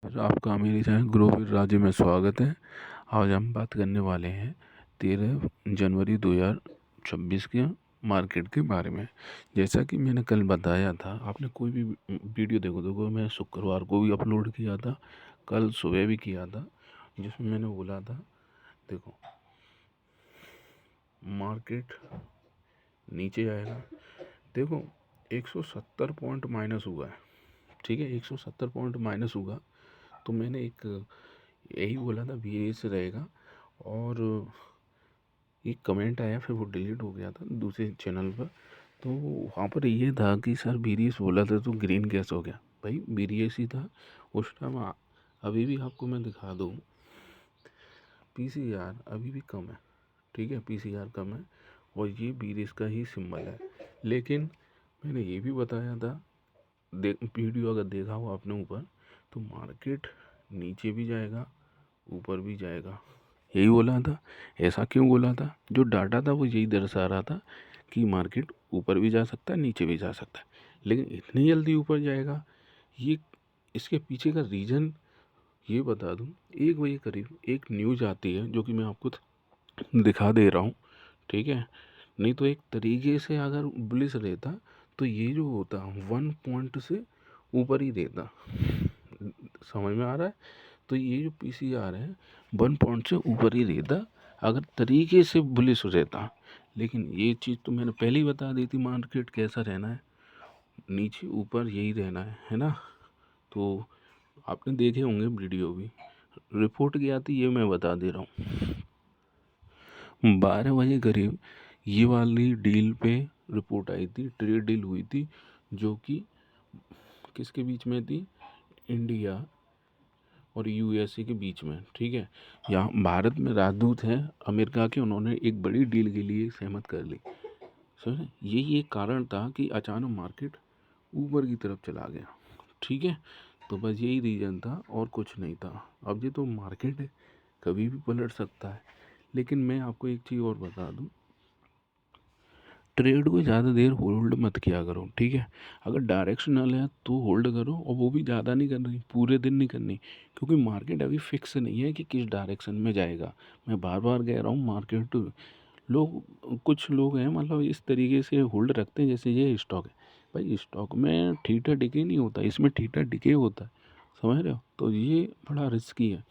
आपका मेरे channel grow with Raju में स्वागत है। आज हम बात करने वाले हैं 13 जनवरी 2026 के मार्केट के बारे में। जैसा कि मैंने कल बताया था, आपने कोई भी वीडियो देखो मैं शुक्रवार को भी अपलोड किया था, कल सुबह भी किया था, जिसमें मैंने बोला था देखो मार्केट नीचे आएगा। देखो 170 पॉइंट माइनस हुआ है, ठीक है, 170 पॉइंट माइनस हुआ। तो मैंने एक यही बोला था बी से रहेगा, और एक कमेंट आया, फिर वो डिलीट हो गया था दूसरे चैनल पर। तो वहाँ पर ये था कि सर बीरीएस बोला था तो ग्रीन कैसे हो गया। भाई बीरीएस ही था उस टाइम। अभी भी आपको मैं दिखा दूँ, पीसीआर अभी भी कम है, ठीक है, पीसीआर कम है और ये बीरीएस का ही सिंबल है। लेकिन मैंने ये भी बताया था, वीडियो अगर देखा हो आपने ऊपर, तो मार्केट नीचे भी जाएगा ऊपर भी जाएगा, यही बोला था। ऐसा क्यों बोला था? जो डाटा था वो यही दर्शा रहा था कि मार्केट ऊपर भी जा सकता है नीचे भी जा सकता है, लेकिन इतनी जल्दी ऊपर जाएगा, ये इसके पीछे का रीज़न ये बता दूं। 1 बजे करीब एक न्यूज़ आती है जो कि मैं आपको दिखा दे रहा हूँ, ठीक है। नहीं तो एक तरीके से अगर बुलिश रहता तो ये जो होता 1 पॉइंट से ऊपर ही रहता, समझ में आ रहा है। तो ये जो पीसीआर है 1 पॉइंट से ऊपर ही रहता अगर तरीके से बुलिश रहता। लेकिन ये चीज़ तो मैंने पहले ही बता दी थी, मार्केट कैसा रहना है, नीचे ऊपर यही रहना है ना। तो आपने देखे होंगे वीडियो भी, रिपोर्ट क्या आती ये मैं बता दे रहा हूँ। 12 बजे करीब ये वाली डील पे रिपोर्ट आई थी, ट्रेड डील हुई थी, जो कि किसके बीच में थी, इंडिया और यूएसए के बीच में, ठीक है। यहाँ भारत में राजदूत हैं अमेरिका के, उन्होंने एक बड़ी डील के लिए सहमत कर ली। समझे, यही एक कारण था कि अचानक मार्केट ऊपर की तरफ चला गया, ठीक है। तो बस यही रीज़न था और कुछ नहीं था। अब ये तो मार्केट है, कभी भी पलट सकता है। लेकिन मैं आपको एक चीज़ और बता दूं, ट्रेड को ज़्यादा देर होल्ड मत किया करो, ठीक है। अगर डायरेक्शनल है तो होल्ड करो, और वो भी ज़्यादा नहीं करनी, पूरे दिन नहीं करनी, क्योंकि मार्केट अभी फिक्स नहीं है कि किस डायरेक्शन में जाएगा। मैं बार बार कह रहा हूँ, मार्केट कुछ लोग हैं मतलब इस तरीके से होल्ड रखते हैं जैसे ये स्टॉक है। भाई स्टॉक में ठीठा डिके नहीं होता, इसमें ठीठा डिके होता है, समझ रहे हो। तो ये बड़ा रिस्की है।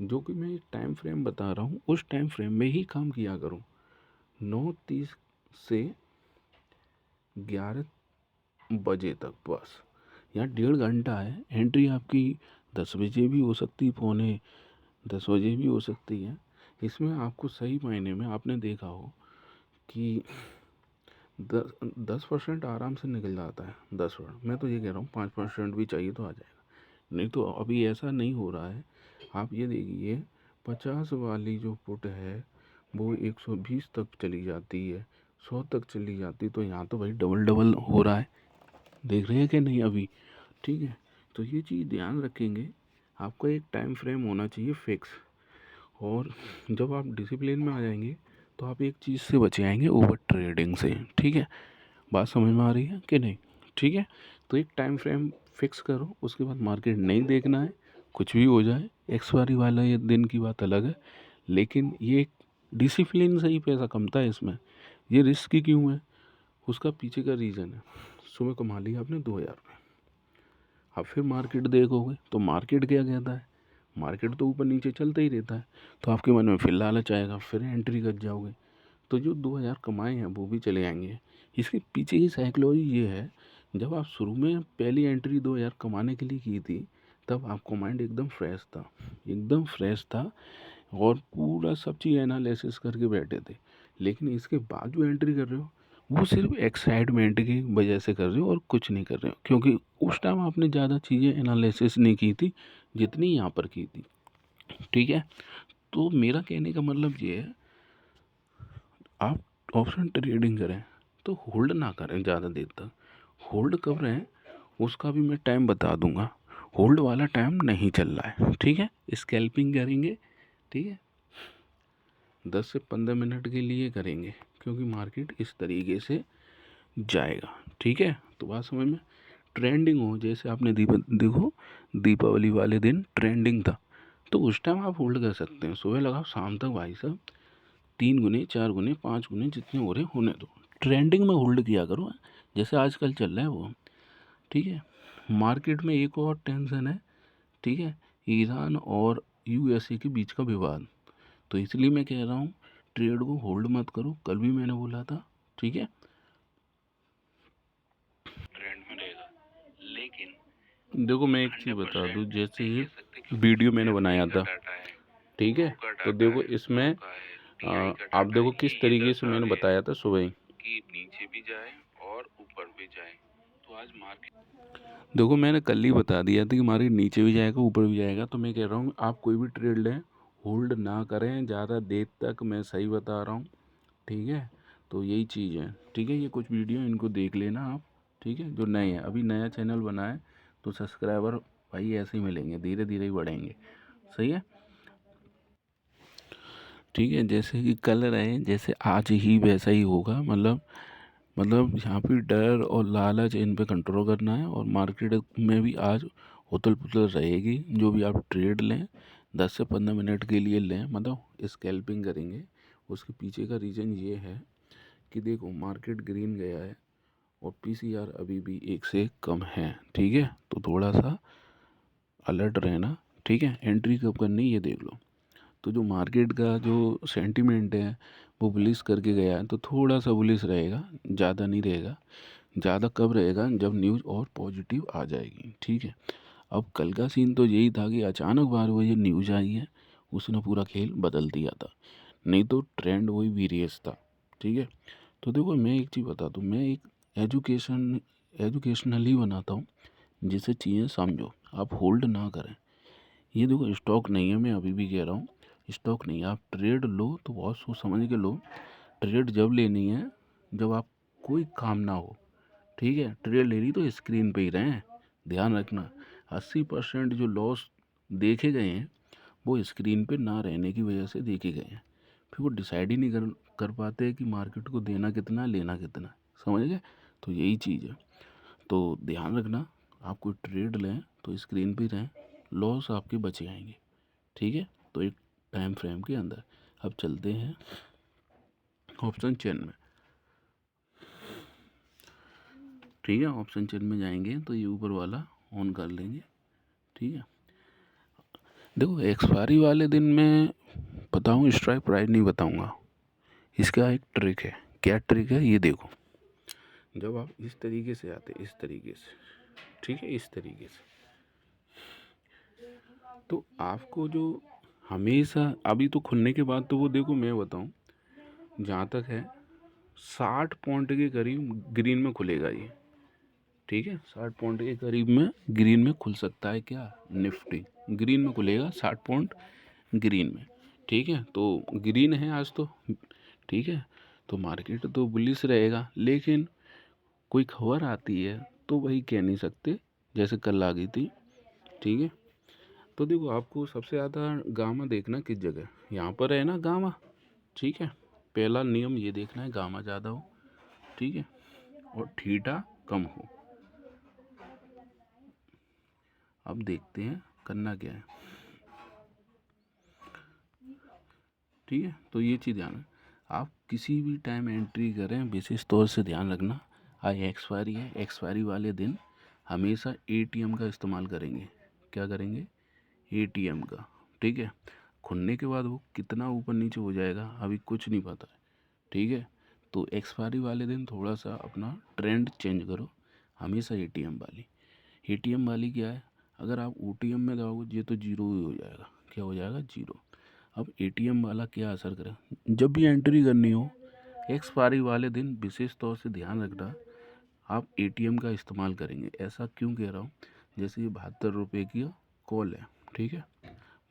जो कि मैं एक टाइम फ्रेम बता रहा हूँ, उस टाइम फ्रेम में ही काम किया करूँ। 9:30 से 11 बजे तक बस, यहाँ 1.5 घंटा है। एंट्री आपकी 10 बजे भी हो सकती है, पौने 10 बजे भी हो सकती है। इसमें आपको सही मायने में आपने देखा हो कि 10% आराम से निकल जाता है। 10%, मैं तो ये कह रहा हूँ 5% भी चाहिए तो आ जाएगा। नहीं तो अभी ऐसा नहीं हो रहा है। आप ये देखिए, 50 वाली जो पुट है वो 120 तक चली जाती है, 100 तक चली जाती, तो यहाँ तो भाई डबल डबल हो रहा है, देख रहे हैं कि नहीं अभी, ठीक है। तो ये चीज़ ध्यान रखेंगे, आपका एक टाइम फ्रेम होना चाहिए फिक्स। और जब आप डिसिप्लिन में आ जाएंगे तो आप एक चीज़ से बच जाएंगे, ओवर ट्रेडिंग से, ठीक है। बात समझ में आ रही है कि नहीं? ठीक है। तो एक टाइम फ्रेम फिक्स करो, उसके बाद मार्केट नहीं देखना है, कुछ भी हो जाए। एक्सपायरी वाला ये दिन की बात अलग है, लेकिन ये एक डिसिप्लिन से ही पैसा कमता है इसमें। ये रिस्क क्यों है, उसका पीछे का रीज़न है। सुबह कमा लिया आपने 2,000 रुपये, अब फिर मार्केट देखोगे तो मार्केट क्या कहता है, मार्केट तो ऊपर नीचे चलता ही रहता है। तो आपके मन में फिर लालच आएगा, फिर एंट्री कर जाओगे, तो जो 2,000 कमाए हैं वो भी चले जाएंगे। इसके पीछे की साइकोलॉजी ये है, जब आप शुरू में पहली एंट्री 2,000 कमाने के लिए की थी, तब आपका माइंड एकदम फ्रेश था, एकदम फ्रेश था, और पूरा सब चीज़ एनालिसिस करके बैठे थे। लेकिन इसके बाद जो एंट्री कर रहे हो वो सिर्फ एक्साइटमेंट की वजह से कर रहे हो और कुछ नहीं कर रहे हो, क्योंकि उस टाइम आपने ज़्यादा चीज़ें एनालिसिस नहीं की थी जितनी यहाँ पर की थी, ठीक है। तो मेरा कहने का मतलब ये है, आप ऑप्शन ट्रेडिंग करें तो होल्ड ना करें ज़्यादा देर तक। होल्ड कब रहें उसका भी मैं टाइम बता दूंगा। होल्ड वाला टाइम नहीं चल रहा है, ठीक है। स्कैल्पिंग करेंगे, ठीक है, 10 से 15 मिनट के लिए करेंगे, क्योंकि मार्केट इस तरीके से जाएगा, ठीक है। तो बात समझ में, ट्रेंडिंग हो, जैसे आपने देखो दीपावली वाले दिन ट्रेंडिंग था, तो उस टाइम आप होल्ड कर सकते हैं। सुबह लगाओ शाम तक भाई साहब, 3 गुने 4 गुने 5 गुने जितने हो रहे होने दो, ट्रेंडिंग में होल्ड किया करो, जैसे आजकल चल रहा है वो। ठीक है। मार्केट में एक और टेंशन है, ठीक है, ईरान और यूएसए के बीच का विवाद, तो इसलिए मैं कह रहा हूँ ट्रेड को होल्ड मत करो, कल भी मैंने बोला था। ठीक है, ट्रेंड में रहेगा, लेकिन देखो मैं एक चीज़ बता दूँ, जैसे ये वीडियो मैंने बनाया था, ठीक है, तो देखो इसमें आप देखो किस तरीके से मैंने बताया था सुबह ही कि नीचे भी जाए और ऊपर भी जाए, तो आज मार्केट देखो मैंने कल ही बता दिया था कि मार्केट नीचे भी जाएगा ऊपर भी जाएगा, तो मैं कह रहा हूँ आप कोई भी ट्रेड लें होल्ड ना करें ज़्यादा देर तक, मैं सही बता रहा हूँ। ठीक है, तो यही चीज़ है। ठीक है, ये कुछ वीडियो इनको देख लेना आप। ठीक है, जो नए हैं, अभी नया चैनल बना है तो सब्सक्राइबर भाई ऐसे ही मिलेंगे, धीरे धीरे ही बढ़ेंगे। सही है। ठीक है, जैसे कि कल रहे जैसे आज ही वैसा ही होगा, मतलब यहाँ पे डर और लालच इन पे कंट्रोल करना है, और मार्केट में भी आज उथल पुथल रहेगी। जो भी आप ट्रेड लें 10 से 15 मिनट के लिए लें, मतलब स्कैल्पिंग करेंगे, उसके पीछे का रीज़न ये है कि देखो मार्केट ग्रीन गया है और पीसीआर अभी भी 1 से कम है। ठीक है, तो थोड़ा सा अलर्ट रहना। ठीक है, एंट्री कब करनी ये देख लो। तो जो मार्केट का जो सेंटीमेंट है वो बुलिश करके गया है, तो थोड़ा सा बुलिश रहेगा, ज़्यादा नहीं रहेगा। ज़्यादा कब रहेगा, जब न्यूज़ और पॉजिटिव आ जाएगी। ठीक है, अब कल का सीन तो यही था कि अचानक 12 बजे न्यूज़ आई है, उसने पूरा खेल बदल दिया था, नहीं तो ट्रेंड वही वीरियस था। ठीक है, तो देखो मैं एक चीज़ बता दूँ, मैं एक एजुकेशनली बनाता हूँ, जिससे चीज़ें समझो, आप होल्ड ना करें। ये देखो स्टॉक नहीं है, मैं अभी भी कह रहा हूँ स्टॉक नहीं है, आप ट्रेड लो तो बहुत सोच समझ के लो। ट्रेड जब लेनी है जब आप कोई काम ना हो। ठीक है, ट्रेड ले ली तो स्क्रीन पे ही रहें, ध्यान रखना। 80% जो लॉस देखे गए हैं वो स्क्रीन पे ना रहने की वजह से देखे गए हैं। फिर वो डिसाइड ही नहीं कर पाते कि मार्केट को देना कितना लेना कितना। समझ गए, तो यही चीज़ है। तो ध्यान रखना, आप कोई ट्रेड लें तो स्क्रीन पे रहें, लॉस आपके बचे आएंगे। ठीक है, तो एक टाइम फ्रेम के अंदर। अब चलते हैं ऑप्शन चेन में। ठीक है, ऑप्शन चेन में जाएंगे तो ये ऊपर वाला ऑन कर लेंगे। ठीक है, देखो एक्सपायरी वाले दिन में बताऊँ, स्ट्राइक प्राइस नहीं बताऊँगा, इसका एक ट्रिक है। क्या ट्रिक है ये देखो, जब आप इस तरीके से आते, इस तरीके से, ठीक है, इस तरीके से, तो आपको जो हमेशा अभी तो खुलने के बाद तो वो देखो मैं बताऊं, जहाँ तक है 60 पॉइंट के करीब ग्रीन में खुलेगा ये। ठीक है, 60 पॉइंट के करीब में ग्रीन में खुल सकता है, क्या निफ्टी ग्रीन में खुलेगा 60 पॉइंट ग्रीन में। ठीक है, तो ग्रीन है आज तो। ठीक है, तो मार्केट तो बुलिश रहेगा, लेकिन कोई खबर आती है तो वही कह नहीं सकते, जैसे कल आ गई थी। ठीक है, तो देखो आपको सबसे ज़्यादा गामा देखना किस जगह, यहाँ पर है ना गामा। ठीक है, पहला नियम ये देखना है गामा ज़्यादा हो। ठीक है, और थीटा कम हो। अब देखते हैं करना क्या है। ठीक है, तो ये चीज़ ध्यान है, आप किसी भी टाइम एंट्री करें विशेष तौर से ध्यान रखना, आज एक्सपायरी है, एक्सपायरी वाले दिन हमेशा एटीएम का इस्तेमाल करेंगे। क्या करेंगे, एटीएम का। ठीक है, खुलने के बाद वो कितना ऊपर नीचे हो जाएगा अभी कुछ नहीं पता है। ठीक है, तो एक्सपायरी वाले दिन थोड़ा सा अपना ट्रेंड चेंज करो, हमेशा एटीएम वाली। एटीएम वाली क्या है, अगर आप ओटीएम में दबाओगे ये तो जीरो ही हो जाएगा। क्या हो जाएगा, जीरो। अब एटीएम वाला क्या असर करे, जब भी एंट्री करनी हो एक्सपायरी वाले दिन विशेष तौर से ध्यान रखना, आप एटीएम का इस्तेमाल करेंगे। ऐसा क्यों कह रहा हूँ, जैसे ये 72 रुपये की कॉल है। ठीक है,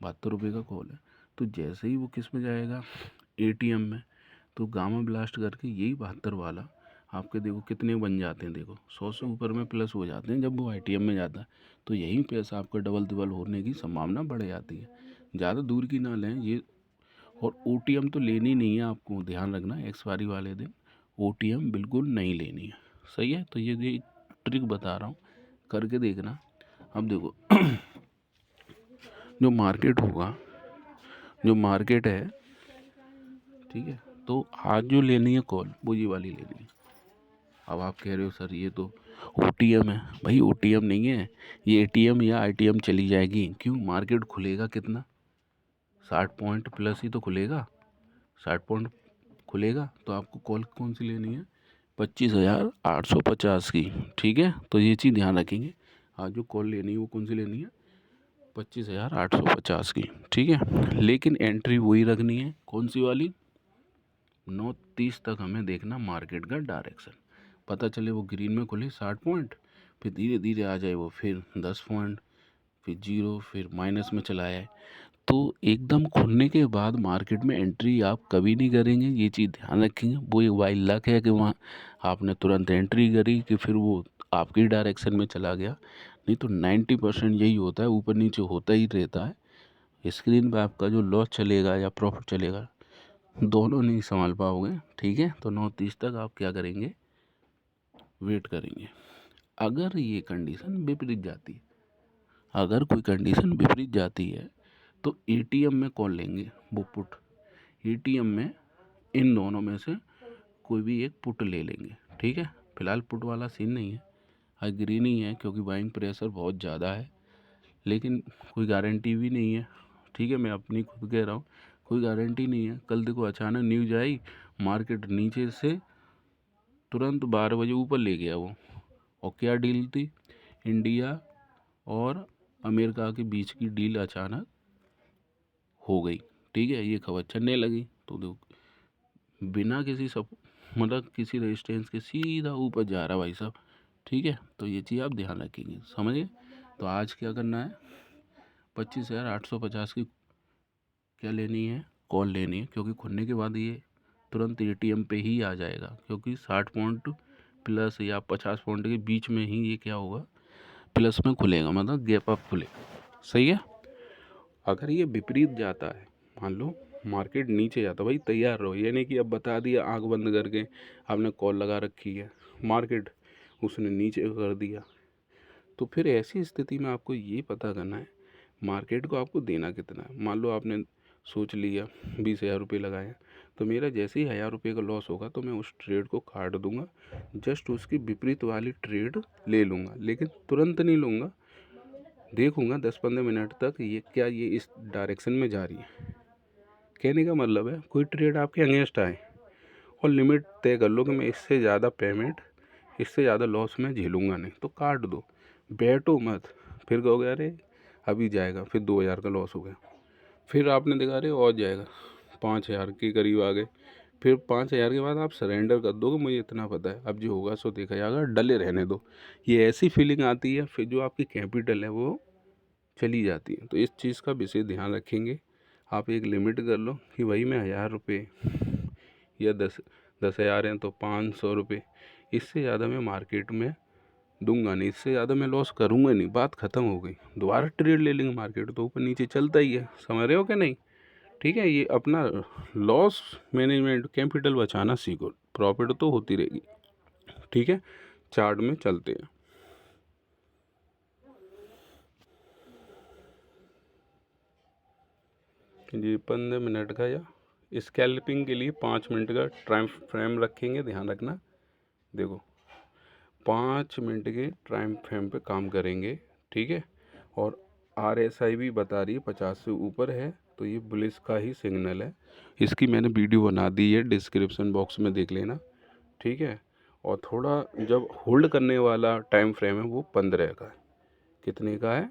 72 रुपये का कॉल है, तो जैसे ही वो किस में जाएगा, एटीएम में, तो गामा ब्लास्ट करके यही 72 वाला आपके देखो कितने बन जाते हैं, देखो 100 से ऊपर में प्लस हो जाते हैं जब वो एटीएम में जाता है। तो यही पैसा आपका डबल डबल होने की संभावना बढ़ जाती है। ज़्यादा दूर की ना लें ये। और ओटीएम तो लेनी नहीं है, आपको ध्यान रखना एक्सपायरी वाले दिन ओटीएम बिल्कुल नहीं लेनी है। सही है, तो ये ट्रिक बता रहा हूँ, करके देखना। अब देखो जो मार्केट होगा, जो मार्केट है, ठीक है, तो आज जो लेनी है कॉल वो ये वाली लेनी है। अब आप कह रहे हो सर ये तो OTM है। भाई OTM नहीं है, ये ATM या ITM चली जाएगी। क्यों? मार्केट खुलेगा कितना, 60 पॉइंट प्लस ही तो खुलेगा। 60 पॉइंट खुलेगा तो आपको कॉल कौन सी लेनी है, 25,850 की। ठीक है, तो ये चीज़ ध्यान रखेंगे। आज जो कॉल लेनी है वो कौन सी लेनी है, 25,850 की। ठीक है, लेकिन एंट्री वही रखनी है, कौन सी वाली, 9:30 तक हमें देखना मार्केट का डायरेक्शन। पता चले वो ग्रीन में खुले 60 पॉइंट, फिर धीरे धीरे आ जाए वो फिर 10 पॉइंट, फिर 0, फिर माइनस में चला आए। तो एकदम खुलने के बाद मार्केट में एंट्री आप कभी नहीं करेंगे, ये चीज़ ध्यान रखेंगे। वो एक वाइल लक है कि वहाँ आपने तुरंत एंट्री करी कि फिर वो आपकी डायरेक्शन में चला गया। नहीं तो 90% यही होता है, ऊपर नीचे होता ही रहता है। स्क्रीन पे आपका जो लॉस चलेगा या प्रॉफिट चलेगा, दोनों नहीं संभाल पाओगे। ठीक है, तो 9:30 तक आप क्या करेंगे, वेट करेंगे। अगर ये कंडीशन विपरीत जाती है, अगर कोई कंडीशन विपरीत जाती है तो ATM में कॉल लेंगे, वो पुट। ATM में इन दोनों में से कोई भी एक पुट ले लेंगे। ठीक है, फिलहाल पुट वाला सीन नहीं है, एग्री नहीं है क्योंकि बाइंग प्रेशर बहुत ज़्यादा है, लेकिन कोई गारंटी भी नहीं है। ठीक है, मैं अपनी खुद कह रहा हूँ, कोई गारंटी नहीं है। कल देखो अचानक न्यूज आई, मार्केट नीचे से तुरंत 12 बजे ऊपर ले गया वो, और क्या डील थी, इंडिया और अमेरिका के बीच की डील अचानक हो गई। ठीक है, ये खबर चलने लगी तो देखो बिना किसी सब मतलब किसी रेजिस्टेंस के सीधा ऊपर जा रहा भाई साहब। ठीक है, तो ये चीज़ आप ध्यान रखेंगे, समझिए। तो आज क्या करना है, 25,850 की क्या लेनी है, कॉल लेनी है, क्योंकि खुलने के बाद ये तुरंत ATM पे ही आ जाएगा, क्योंकि 60 पॉइंट प्लस या 50 पॉइंट के बीच में ही ये क्या होगा, प्लस में खुलेगा, मतलब गैप अप खुलेगा। सही है। अगर ये विपरीत जाता है, मान लो मार्केट नीचे जाता, भाई तैयार रहो। ये नहीं कि अब बता दिया आंख बंद करके आपने कॉल लगा रखी है, मार्केट उसने नीचे कर दिया, तो फिर ऐसी स्थिति में आपको ये पता करना है मार्केट को आपको देना कितना है। मान लो आपने सोच लिया 20,000 रुपये लगाए, तो मेरा जैसे ही 1,000 रुपये का लॉस होगा तो मैं उस ट्रेड को काट दूंगा, जस्ट उसकी विपरीत वाली ट्रेड ले लूँगा, लेकिन तुरंत नहीं लूँगा, देखूंगा 10-15 मिनट तक ये इस डायरेक्शन में जा रही है। कहने का मतलब है कोई ट्रेड आपके अगेंस्ट आए और लिमिट तय कर लो कि मैं इससे ज़्यादा पेमेंट, इससे ज़्यादा लॉस में झेलूंगा नहीं, तो काट दो, बैठो मत। फिर कहोगे अरे अभी जाएगा, फिर 2,000 का लॉस हो गया, फिर आपने देखा अरे और जाएगा, 5,000 के करीब आ गए, फिर 5,000 के बाद आप सरेंडर कर दोगे, मुझे इतना पता है अब जो होगा सो देखा जाएगा, डले रहने दो। ये ऐसी फीलिंग आती है, फिर जो आपकी कैपिटल है वो चली जाती है। तो इस चीज़ का विशेष ध्यान रखेंगे। आप एक लिमिट कर लो कि भाई मैं 1,000 रुपये या 10,000 हैं तो 500 रुपये, इससे ज़्यादा मैं मार्केट में दूंगा नहीं, इससे ज़्यादा मैं लॉस करूँगा नहीं, बात ख़त्म हो गई। दोबारा ट्रेड ले लेंगे, मार्केट तो ऊपर नीचे चलता ही है, समझ रहे हो कि नहीं। ठीक है, ये अपना लॉस मैनेजमेंट, कैपिटल बचाना सीखो, प्रॉफिट तो होती रहेगी। ठीक है, चार्ट में चलते हैं। जी 15 मिनट का, या स्कैल्पिंग के लिए 5 मिनट का टाइम फ्रेम रखेंगे, ध्यान रखना। देखो 5 मिनट के टाइम फ्रेम पे काम करेंगे। ठीक है, और RSI भी बता रही है 50 से ऊपर है, तो ये बुलिश का ही सिग्नल है। इसकी मैंने वीडियो बना दी है, डिस्क्रिप्शन बॉक्स में देख लेना। ठीक है, और थोड़ा जब होल्ड करने वाला टाइम फ्रेम है वो 15 का है। कितने का है,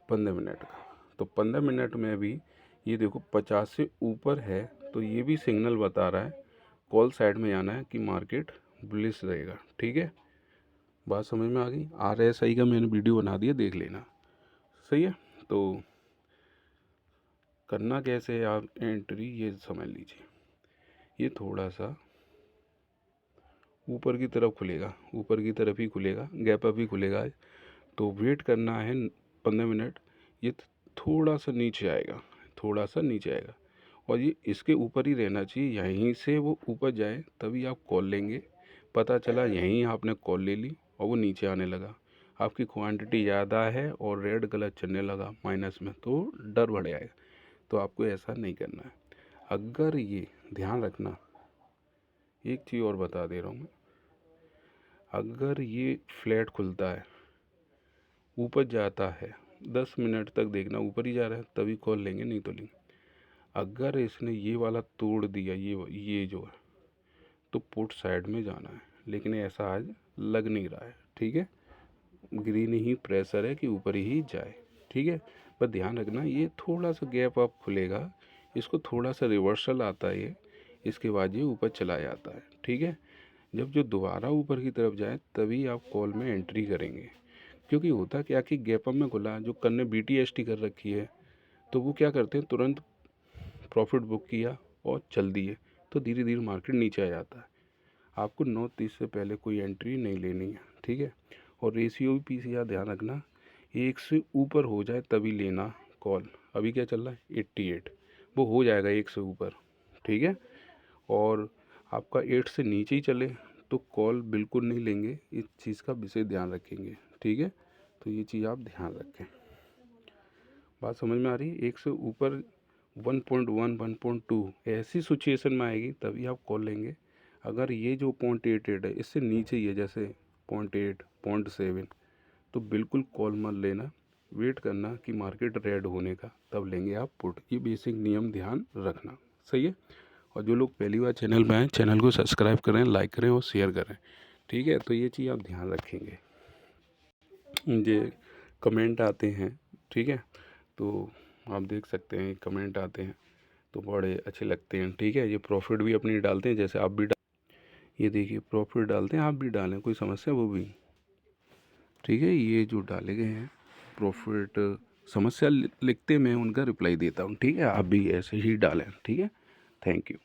15 मिनट का। तो 15 मिनट में भी ये देखो 50 से ऊपर है, तो ये भी सिग्नल बता रहा है कॉल साइड में आना है कि मार्केट बुलिश रहेगा। ठीक है, बात समझ में आ गई। RSI का मैंने वीडियो बना दिया, देख लेना। सही है, तो करना कैसे है आप एंट्री, ये समझ लीजिए। ये थोड़ा सा ऊपर की तरफ खुलेगा, ऊपर की तरफ ही खुलेगा, गैप अप ही खुलेगा, तो वेट करना है 15 मिनट। ये थोड़ा सा नीचे आएगा, थोड़ा सा नीचे आएगा, और ये इसके ऊपर ही रहना चाहिए, यहीं से वो ऊपर जाए तभी आप कॉल लेंगे। पता चला यहीं आपने कॉल ले ली और वो नीचे आने लगा, आपकी क्वांटिटी ज़्यादा है और रेड कलर चलने लगा माइनस में तो डर बढ़ जाएगा। तो आपको ऐसा नहीं करना है। अगर ये ध्यान रखना, एक चीज़ और बता दे रहा हूँ मैं, अगर ये फ्लैट खुलता है, ऊपर जाता है, 10 मिनट तक देखना ऊपर ही जा रहा है, तभी कॉल लेंगे, नहीं तो लेंगे। अगर इसने ये वाला तोड़ दिया, ये जो है, तो पुट साइड में जाना है, लेकिन ऐसा आज लग नहीं रहा है। ठीक है, ग्रीन ही प्रेशर है कि ऊपर ही जाए। ठीक है, पर ध्यान रखना ये थोड़ा सा गैप अप खुलेगा, इसको थोड़ा सा रिवर्सल आता है ये, इसके बाद ये ऊपर चला जाता है। ठीक है, जब जो दोबारा ऊपर की तरफ जाए तभी आप कॉल में एंट्री करेंगे, क्योंकि होता क्या कि गैप अप में खुला, जो करने BTST कर रखी है तो वो क्या करते हैं, तुरंत प्रॉफिट बुक किया और चल दिए, तो धीरे धीरे मार्केट नीचे आ जाता है। आपको 9:30 से पहले कोई एंट्री नहीं लेनी है। ठीक है, और रेशियो भी PCR ध्यान रखना, 1 से ऊपर हो जाए तभी लेना कॉल। अभी क्या चल रहा है 88, वो हो जाएगा 1 से ऊपर। ठीक है, और आपका 8 से नीचे ही चले तो कॉल बिल्कुल नहीं लेंगे, इस चीज़ का विशेष ध्यान रखेंगे। ठीक है, तो ये चीज़ आप ध्यान रखें। बात समझ में आ रही है? 1 से ऊपर 1.1 1.2 ऐसी सिचुएशन में आएगी तभी आप कॉल लेंगे। अगर ये जो 0.88 है इससे नीचे ही है, जैसे 0.8 0.7, तो बिल्कुल कॉल मत लेना, वेट करना कि मार्केट रेड होने का, तब लेंगे आप पुट। ये बेसिक नियम ध्यान रखना। सही है, और जो लोग पहली बार चैनल में आए, चैनल को सब्सक्राइब करें, लाइक करें और शेयर करें। ठीक है, तो ये चीज़ आप ध्यान रखेंगे। ये कमेंट आते हैं, ठीक है, तो आप देख सकते हैं कमेंट आते हैं तो बड़े अच्छे लगते हैं। ठीक है, ये प्रॉफिट भी अपनी डालते हैं, जैसे आप भी ये देखिए प्रॉफिट डालते हैं, आप भी डालें, कोई समस्या वो भी। ठीक है, ये जो डाले गए हैं प्रॉफिट, समस्या लिखते मैं उनका रिप्लाई देता हूँ। ठीक है, आप भी ऐसे ही डालें। ठीक है, थैंक यू।